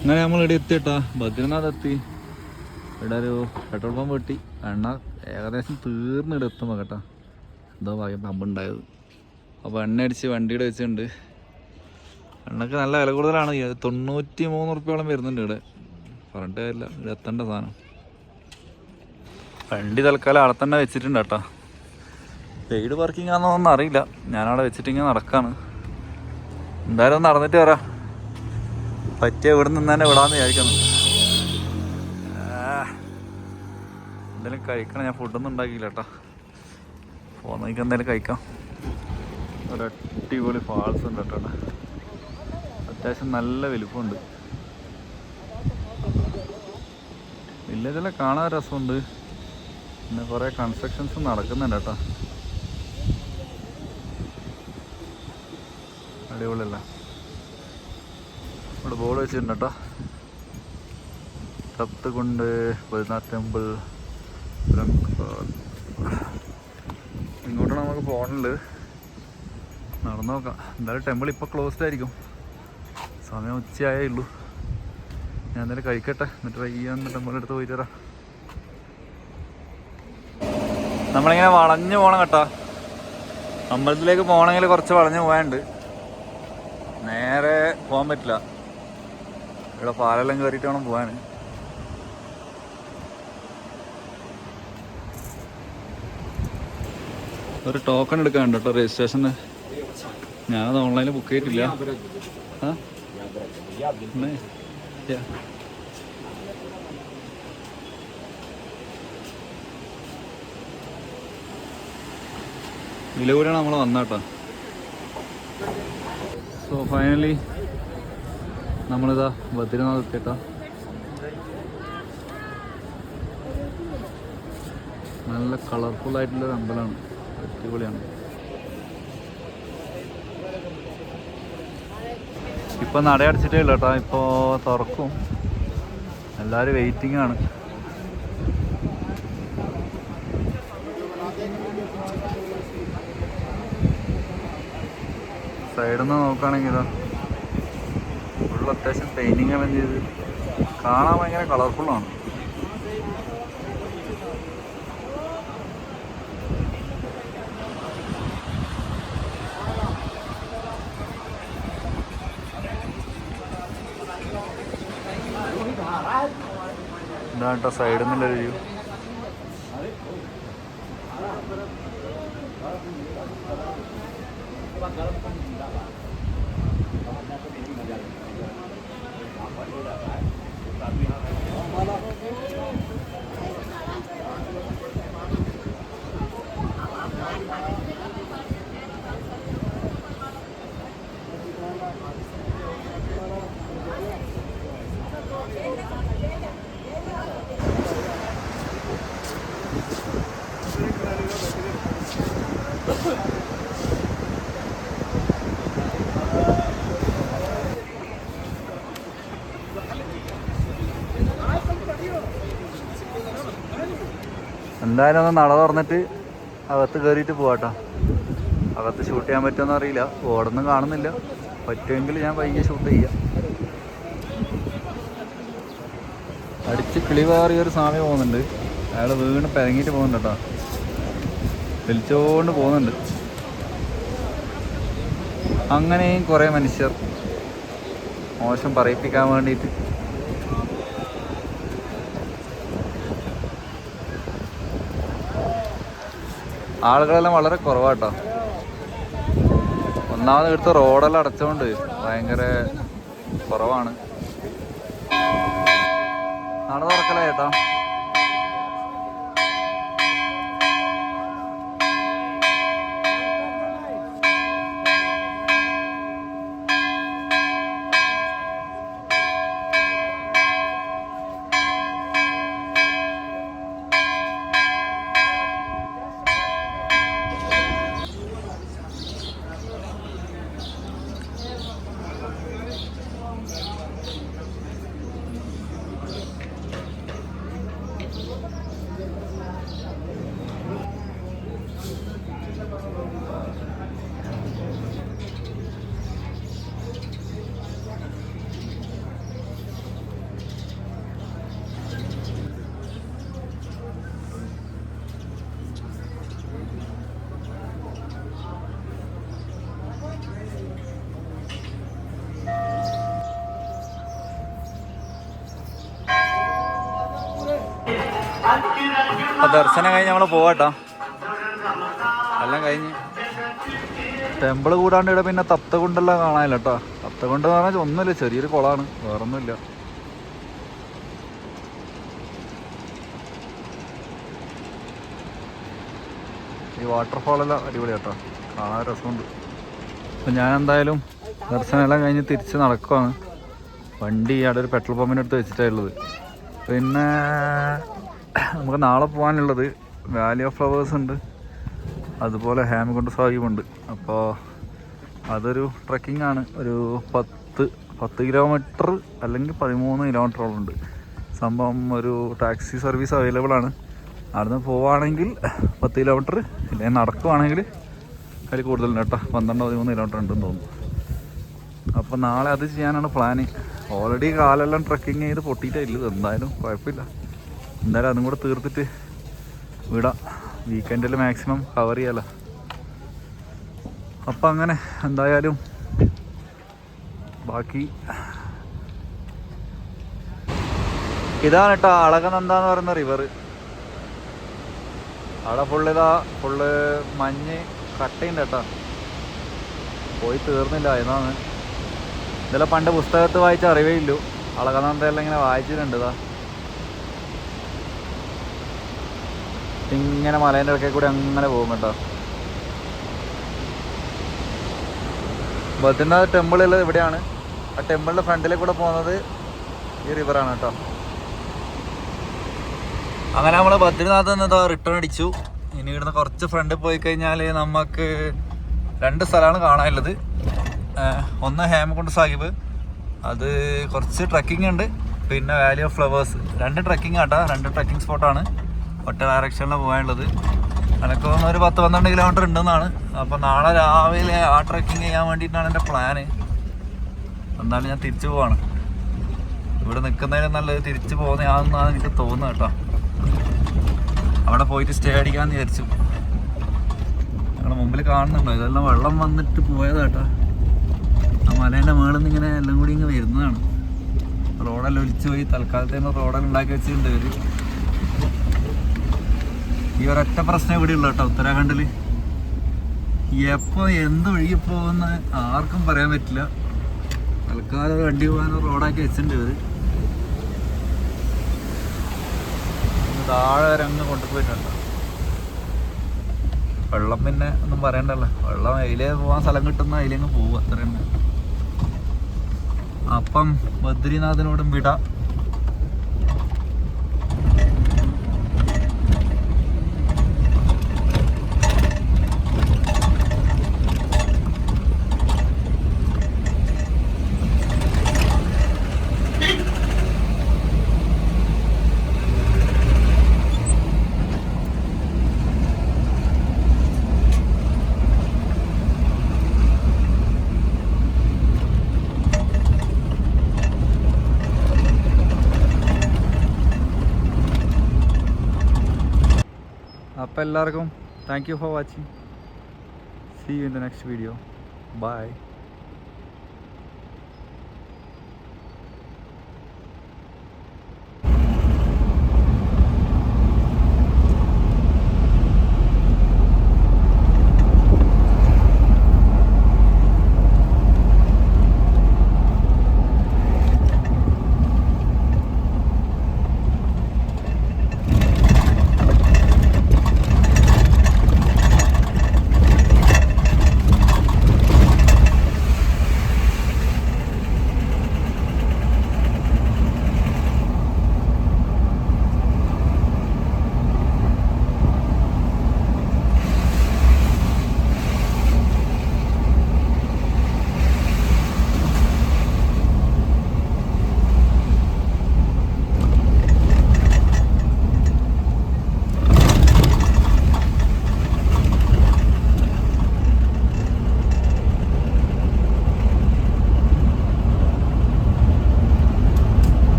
അങ്ങനെ നമ്മളിവിടെ എത്തിയിട്ടാ, ബദ്രിനാഥ് എത്തി. ഇവിടെ ഒരു പെട്രോൾ പമ്പ് വെട്ടി എണ്ണ ഏകദേശം തീർന്നിവിടെ എത്തുമ്പോൾ കേട്ടോ. എന്തോ ഭാഗ്യം പമ്പുണ്ടായത്. അപ്പോൾ എണ്ണ അടിച്ച് വണ്ടിയുടെ വെച്ചിട്ടുണ്ട്. എണ്ണക്ക് നല്ല വില കൂടുതലാണ്. 93 റുപ്യോളം വരുന്നുണ്ട് ഇവിടെ. പറഞ്ഞിട്ട് കാര്യമില്ല, ഇവിടെ എത്തേണ്ട സാധനം. വണ്ടി തൽക്കാലം അവിടെ തന്നെ വെച്ചിട്ടുണ്ട് കേട്ടോ. പെയ്ഡ് പാർക്കിംഗ് ആണെന്നൊന്നും അറിയില്ല. ഞാനവിടെ വെച്ചിട്ടിങ്ങനെ നടക്കാണ്. എന്തായാലും ഒന്ന് നടന്നിട്ട് വരാം. പറ്റിയ ഇവിടെ നിന്ന് തന്നെ വിടാമെന്ന് വിചാരിക്കുന്നു. എന്തായാലും കഴിക്കണം. ഞാൻ ഫുഡൊന്നും ഉണ്ടാക്കിയില്ല കേട്ടോ. പോകുന്നേക്ക് എന്തായാലും കഴിക്കാം. ഒരു അടിപൊളി ഫാൾസ് ഉണ്ട് കേട്ടോ. അത്യാവശ്യം നല്ല വലുപ്പമുണ്ട്. വില്ലേജെല്ലാം കാണാൻ രസമുണ്ട്. പിന്നെ കുറേ കൺസ്ട്രക്ഷൻസ് നടക്കുന്നുണ്ട് കേട്ടോ. അടിപൊളിയല്ല. ഇവിടെ ബോർഡ് വെച്ചിട്ടുണ്ട് കേട്ടോ. തപ്തുകുണ്ട് ബദ്രിനാഥ് ടെമ്പിൾ. ഇങ്ങോട്ടാണ് നമുക്ക് പോകണുള്ളത്. നടന്നു നോക്കാം. എന്തായാലും ടെമ്പിൾ ഇപ്പോൾ ക്ലോസ്ഡ് ആയിരിക്കും. സമയം ഉച്ചയായേ ഉള്ളൂ. ഞാൻ എന്തായാലും കഴിക്കട്ടെ, എന്നിട്ട് വൈകിയാന്ന് ടെമ്പിളിൻ്റെ അടുത്ത് പോയിട്ട് വരാം. നമ്മളിങ്ങനെ വളഞ്ഞു പോകണം കേട്ടോ. അമ്പലത്തിലേക്ക് പോകണമെങ്കിൽ കുറച്ച് വളഞ്ഞു പോകാനുണ്ട്. നേരെ പോകാൻ പറ്റില്ല. ഇവിടെ പാലെല്ലാം കയറിയിട്ട് വേണം പോകാൻ. ഒരു ടോക്കൺ എടുക്കാനുണ്ട് കേട്ടോ രജിസ്ട്രേഷന്. ഞാനത് ഓൺലൈനിൽ ബുക്ക് ചെയ്തിട്ടില്ല. ഇതിലെ കൂടെയാണ് നമ്മൾ വന്നേട്ടോ. സോ ഫൈനലി നമ്മളിതാ ബദ്രിനാഥ് എത്തിയിട്ടോ. നല്ല കളർഫുള്ളായിട്ടുള്ളൊരു അമ്പലമാണ്. അടിപൊളിയാണ്. ഇപ്പം നടയടച്ചിട്ടേ ഉള്ളൂ കേട്ടോ. ഇപ്പോൾ തുറക്കും. എല്ലാവരും വെയിറ്റിംഗ് ആണ്. സൈഡിൽ നിന്ന് നോക്കുകയാണെങ്കിൽ ഇതാ ഫുൾ അത്യാവശ്യം പെയിൻറ്റിങ് എല്ലാം ചെയ്ത് കാണാൻ ഭയങ്കര കളർഫുള്ളാണ്. ഇതാണ് കേട്ടോ സൈഡിൽ നിന്നുള്ളൊരു വ്യൂ. എന്തായാലും ഒന്ന് നട തുറന്നിട്ട് അകത്ത് കയറിയിട്ട് പോവാട്ടോ. അകത്ത് ഷൂട്ട് ചെയ്യാൻ പറ്റുമെന്ന് അറിയില്ല. ഓടൊന്നും കാണുന്നില്ല. പറ്റുമെങ്കിൽ ഞാൻ വൈകി ഷൂട്ട് ചെയ്യാം. അടിച്ച് കിളി വേറിയൊരു സ്വാമി പോകുന്നുണ്ട്. അയാൾ വീണ് പിരങ്ങിയിട്ട് പോകുന്നുണ്ട് കേട്ടോ. വലിച്ചോണ്ട് പോകുന്നുണ്ട്. അങ്ങനെയും കുറേ മനുഷ്യർ മോശം പറയിപ്പിക്കാൻ വേണ്ടിയിട്ട് ആളുകളെല്ലാം വളരെ കുറവാട്ടോ. ഒന്നാമത് ഇവിടുത്തെ റോഡെല്ലാം അടച്ചുകൊണ്ട് ഭയങ്കര കുറവാണ്. നട തുറക്കല ചേട്ടാ. ദർശനം കഴിഞ്ഞ് നമ്മൾ പോവാട്ടോ. എല്ലാം കഴിഞ്ഞ് ടെമ്പിൾ കൂടാണ്ട് ഇവിടെ പിന്നെ തപ്തകുണ്ടെല്ലാം കാണാനില്ല കേട്ടോ. തപ്തകുണ്ട് എന്ന് പറഞ്ഞാൽ ഒന്നുമില്ല, ചെറിയൊരു കുളമാണ്, വേറൊന്നുമില്ല. ഈ വാട്ടർഫാളെല്ലാം അടിപൊളിയാണ് കേട്ടോ, കാണാൻ രസമുണ്ട്. അപ്പം ഞാൻ എന്തായാലും ദർശനം എല്ലാം കഴിഞ്ഞ് തിരിച്ച് നടക്കുവാണ്. വണ്ടി അവിടെ ഒരു പെട്രോൾ പമ്പിനടുത്ത് വെച്ചിട്ടാണുള്ളത്. പിന്നെ നമുക്ക് നാളെ പോകാനുള്ളത് വാലി ഓഫ് ഫ്ലവേഴ്സ് ഉണ്ട്, അതുപോലെ ഹേമകുണ്ട് സാഹിബുണ്ട്. അപ്പോൾ അതൊരു ട്രക്കിംഗ് ആണ്. ഒരു 10 കിലോമീറ്റർ അല്ലെങ്കിൽ 13 കിലോമീറ്ററോളം ഉണ്ട് സംഭവം. ഒരു ടാക്സി സർവീസ് അവൈലബിൾ ആണ്. അവിടുന്ന് പോവുകയാണെങ്കിൽ 10 കിലോമീറ്റർ, ഇല്ലെങ്കിൽ നടക്കുവാണെങ്കിൽ അതിൽ കൂടുതലുണ്ട് കേട്ടോ. 12-13 കിലോമീറ്റർ ഉണ്ടെന്ന് തോന്നുന്നു. അപ്പോൾ നാളെ അത് ചെയ്യാനാണ് പ്ലാന്. ഓൾറെഡി കാലെല്ലാം ട്രക്കിങ് ചെയ്ത് പൊട്ടിയിട്ടില്ല, എന്തായാലും കുഴപ്പമില്ല. എന്തായാലും അതും കൂടെ തീർത്തിട്ട് വിടാം. വീക്കെൻഡിൽ മാക്സിമം കവർ ചെയ്യാമല്ലോ. അപ്പം അങ്ങനെ എന്തായാലും ബാക്കി ഇതാണ് കേട്ടോ അളകനന്ദ എന്ന് പറയുന്ന റിവർ. അവിടെ ഫുള്ള് മഞ്ഞ് കട്ടയുണ്ട് കേട്ടോ, പോയി തീർന്നില്ല. ഇതാണ് ഇതെല്ലാം പണ്ട് പുസ്തകത്ത് വായിച്ച അറിവേ ഇല്ലു. അളകനന്ദയെല്ലാം ഇങ്ങനെ വായിച്ചിട്ടുണ്ട്. ഇങ്ങനെ മലേൻ്റെ ഇടയ്ക്ക് കൂടി അങ്ങനെ പോകും കേട്ടോ. ബദ്രിനാഥ് ടെമ്പിളുള്ളത് ഇവിടെയാണ്. ആ ടെമ്പിളിൻ്റെ ഫ്രണ്ടിലേക്ക് കൂടെ പോകുന്നത് ഈ റിവറാണ് കേട്ടോ. അങ്ങനെ നമ്മൾ ബദ്രിനാഥ് നിന്ന് റിട്ടേൺ അടിച്ചു. ഇനി ഇവിടുന്ന് കുറച്ച് ഫ്രണ്ടിൽ പോയി കഴിഞ്ഞാൽ നമുക്ക് 2 സ്ഥലമാണ് കാണാനുള്ളത്. ഒന്ന് ഹേമകുണ്ട് സാഹിബ്, അത് കുറച്ച് ട്രക്കിംഗ് ഉണ്ട്. പിന്നെ വാലി ഓഫ് ഫ്ലവേഴ്സ്, 2 ട്രക്കിംഗ് ആട്ടോ. 2 ട്രക്കിംഗ് സ്പോട്ടാണ് ഒറ്റ ഡയറക്ഷനിലാണ് പോകാനുള്ളത്. എനിക്ക് തോന്നുന്നു ഒരു 10-12 കിലോമീറ്റർ ഉണ്ടെന്നാണ്. അപ്പോൾ നാളെ രാവിലെ ആ ട്രക്കിങ് ചെയ്യാൻ വേണ്ടിയിട്ടാണ് എൻ്റെ പ്ലാന്. എന്തായാലും ഞാൻ തിരിച്ചു പോവാണ്. ഇവിടെ നിൽക്കുന്നതിന് നല്ലത് തിരിച്ചു പോകുന്നതാണെന്നാണ് എനിക്ക് തോന്നുന്നത് കേട്ടോ. അവിടെ പോയിട്ട് സ്റ്റേ അടിക്കാമെന്ന് വിചാരിച്ചു. ഞങ്ങളുടെ മുമ്പിൽ കാണുന്നുണ്ടോ, ഇതെല്ലാം വെള്ളം വന്നിട്ട് പോയതാട്ടോ. ആ മലേൻ്റെ മുകളിൽ നിന്ന് ഇങ്ങനെ എല്ലാം കൂടി ഇങ്ങനെ വരുന്നതാണ്. റോഡെല്ലാം ഒലിച്ചു പോയി. തൽക്കാലത്തേന് റോഡെല്ലാം ഉണ്ടാക്കി വെച്ചിട്ടുണ്ട് ഇവർ. ഈ ഒരൊറ്റ പ്രശ്നം ഇവിടെ ഉള്ളു കേട്ടോ ഉത്തരാഖണ്ഡിൽ. എപ്പോൾ എന്ത് ഒഴുകി പോകുന്ന ആർക്കും പറയാൻ പറ്റില്ല. തൽക്കാലം വണ്ടി പോകാൻ റോഡാക്കി വെച്ചിട്ടുണ്ട് ഇവർ. താഴെ വരെ അങ്ങ് കൊണ്ടുപോയിട്ടുണ്ട്. വെള്ളം പിന്നെ ഒന്നും പറയണ്ടല്ലോ, വെള്ളം അതിലേ പോകാൻ സ്ഥലം കിട്ടുന്ന അതിലേങ്ങ് പോകും, അത്ര തന്നെ. അപ്പം ബദ്രിനാഥിനോടും വിടാം. അപ്പോൾ എല്ലാവർക്കും thank you for watching. See you in the next video. Bye.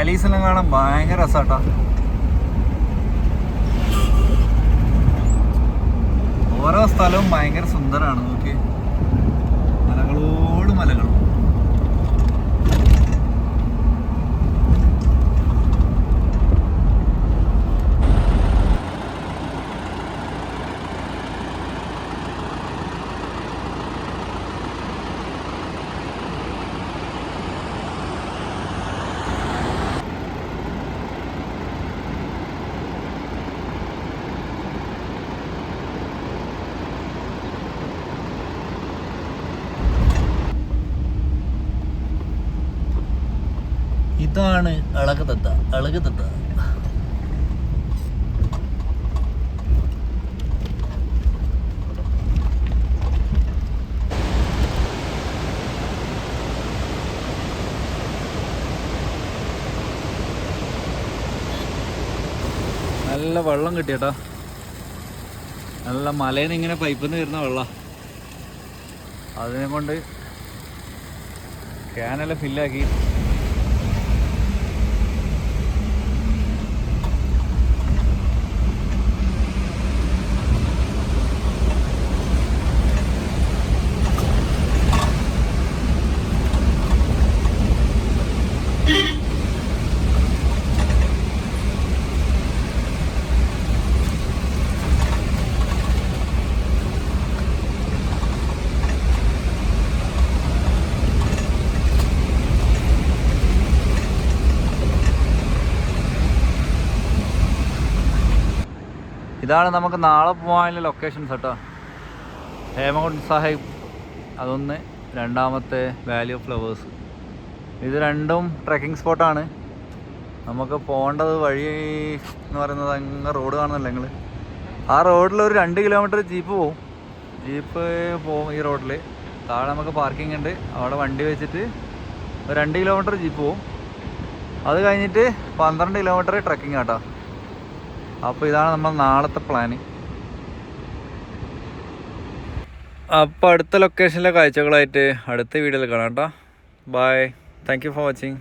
Valleys എല്ലാം കാണാൻ ഭയങ്കര രസാട്ടാ. ഓരോ സ്ഥലവും ഭയങ്കര സുന്ദരമാണ്. നോക്കി, മലകളോട് മലകൾ. ഇതാണ് അളകതത്ത. നല്ല വെള്ളം കിട്ടിയേട്ടാ. നല്ല മലയിൽ നിന്ന് ഇങ്ങനെ പൈപ്പിൽ നിന്ന് വരുന്ന വെള്ളം. അതിനെ കൊണ്ട് ക്യാനെല്ലാം ഫില്ലാക്കി. ഇതാണ് നമുക്ക് നാളെ പോകാനുള്ള ലൊക്കേഷൻസ് കേട്ടോ. ഹേമകുണ്ട് സാഹിബ് അതൊന്ന്, രണ്ടാമത്തെ വാലി ഓഫ് ഫ്ലവേഴ്സ്. ഇത് രണ്ടും ട്രെക്കിംഗ് സ്പോട്ടാണ്. നമുക്ക് പോകേണ്ടത് വഴി എന്ന് പറയുന്നത് അങ്ങ് റോഡ് കാണുന്നില്ല നിങ്ങൾ. ആ റോഡിൽ ഒരു 2 കിലോമീറ്റർ ജീപ്പ് പോവും. ഈ റോഡിൽ താഴെ നമുക്ക് പാർക്കിംഗ് ഉണ്ട്. അവിടെ വണ്ടി വെച്ചിട്ട് ഒരു 2 കിലോമീറ്റർ ജീപ്പ് പോവും. അത് കഴിഞ്ഞിട്ട് 12 കിലോമീറ്റർ ട്രെക്കിംഗ് കേട്ടോ. അപ്പോൾ ഇതാണ് നമ്മൾ നാളത്തെ പ്ലാന്. അപ്പോൾ അടുത്ത ലൊക്കേഷനിലെ കാഴ്ചകളായിട്ട് അടുത്ത വീഡിയോയിൽ കാണാം കേട്ടോ. ബൈ. Thank you for watching.